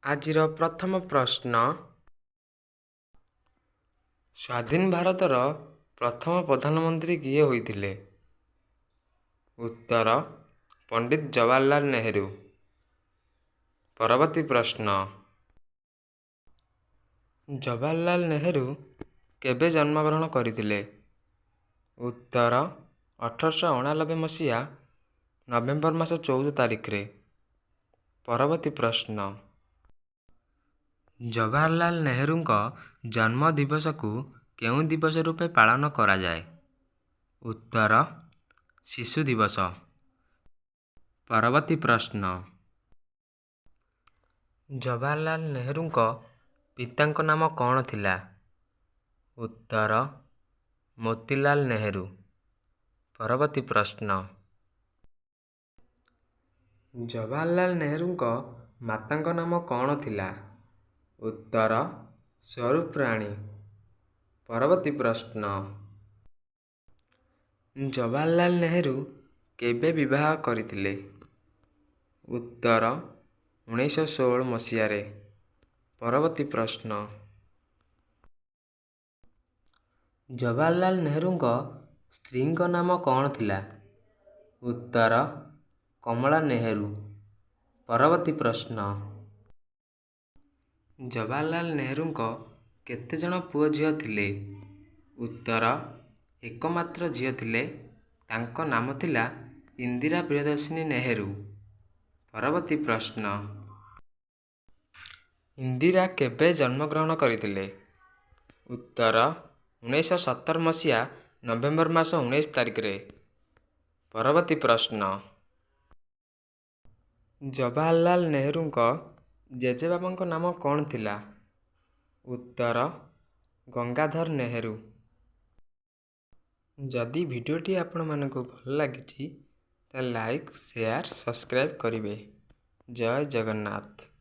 ଆଜିର ପ୍ରଥମ ପ୍ରଶ୍ନ, ସ୍ୱାଧୀନ ଭାରତର ପ୍ରଥମ ପ୍ରଧାନମନ୍ତ୍ରୀ କିଏ ହୋଇଥିଲେ? ଉତ୍ତର ପଣ୍ଡିତ ଜବାହରଲାଲ ନେହେରୁ। ପରବର୍ତ୍ତୀ ପ୍ରଶ୍ନ, ଜବାହରଲାଲ ନେହେରୁ କେବେ ଜନ୍ମଗ୍ରହଣ କରିଥିଲେ? ଉତ୍ତର 1889 ମସିହା ନଭେମ୍ବର ମାସ 14 ତାରିଖରେ। ପରବର୍ତ୍ତୀ ପ୍ରଶ୍ନ, ଜବାହରଲାଲ ନେହେରୁଙ୍କ ଜନ୍ମ ଦିବସକୁ କେଉଁ ଦିବସ ରୂପେ ପାଳନ କରାଯାଏ? ଉତ୍ତର ଶିଶୁ ଦିବସ। ପରବର୍ତ୍ତୀ ପ୍ରଶ୍ନ, ଜବାହରଲାଲ ନେହେରୁଙ୍କ ପିତାଙ୍କ ନାମ କ'ଣ ଥିଲା? ଉତ୍ତର ମୋତିଲାଲ ନେହେରୁ। ପରବର୍ତ୍ତୀ ପ୍ରଶ୍ନ, ଜବାହରଲାଲ ନେହେରୁଙ୍କ ମାତାଙ୍କ ନାମ କ'ଣ ଥିଲା? ଉତ୍ତର ସ୍ୱରୂପରାଣୀ। ପରବର୍ତ୍ତୀ ପ୍ରଶ୍ନ, ଜବାହରଲାଲ ନେହେରୁ କେବେ ବିବାହ କରିଥିଲେ? ଉତ୍ତର 1916 ମସିହାରେ। ପରବର୍ତ୍ତୀ ପ୍ରଶ୍ନ, ଜବାହରଲାଲ ନେହେରୁଙ୍କ ସ୍ତ୍ରୀଙ୍କ ନାମ କ'ଣ ଥିଲା? ଉତ୍ତର କମଳା ନେହେରୁ। ପରବର୍ତ୍ତୀ ପ୍ରଶ୍ନ, ଜବାହରଲାଲ ନେହେରୁଙ୍କ କେତେ ଜଣ ପୁଅ ଝିଅ ଥିଲେ? ଉତ୍ତର ଏକମାତ୍ର ଝିଅ ଥିଲେ, ତାଙ୍କ ନାମ ଥିଲା ଇନ୍ଦିରା ପ୍ରିୟଦର୍ଶିନୀ ନେହେରୁ। ପରବର୍ତ୍ତୀ ପ୍ରଶ୍ନ, ଇନ୍ଦିରା କେବେ ଜନ୍ମଗ୍ରହଣ କରିଥିଲେ? ଉତ୍ତର 1917 ମସିହା ନଭେମ୍ବର ମାସ 19 ତାରିଖରେ। ପରବର୍ତ୍ତୀ ପ୍ରଶ୍ନ, ଜବାହରଲାଲ ନେହେରୁଙ୍କ ଜେଜେବାପାଙ୍କ ନାମ କ'ଣ ଥିଲା? ଉତ୍ତର ଗଙ୍ଗାଧର ନେହେରୁ। ଯଦି ଭିଡ଼ିଓଟି ଆପଣମାନଙ୍କୁ ଭଲ ଲାଗିଛି ତାହେଲେ ଲାଇକ୍, ସେୟାର, ସବସ୍କ୍ରାଇବ୍ କରିବେ। ଜୟ ଜଗନ୍ନାଥ।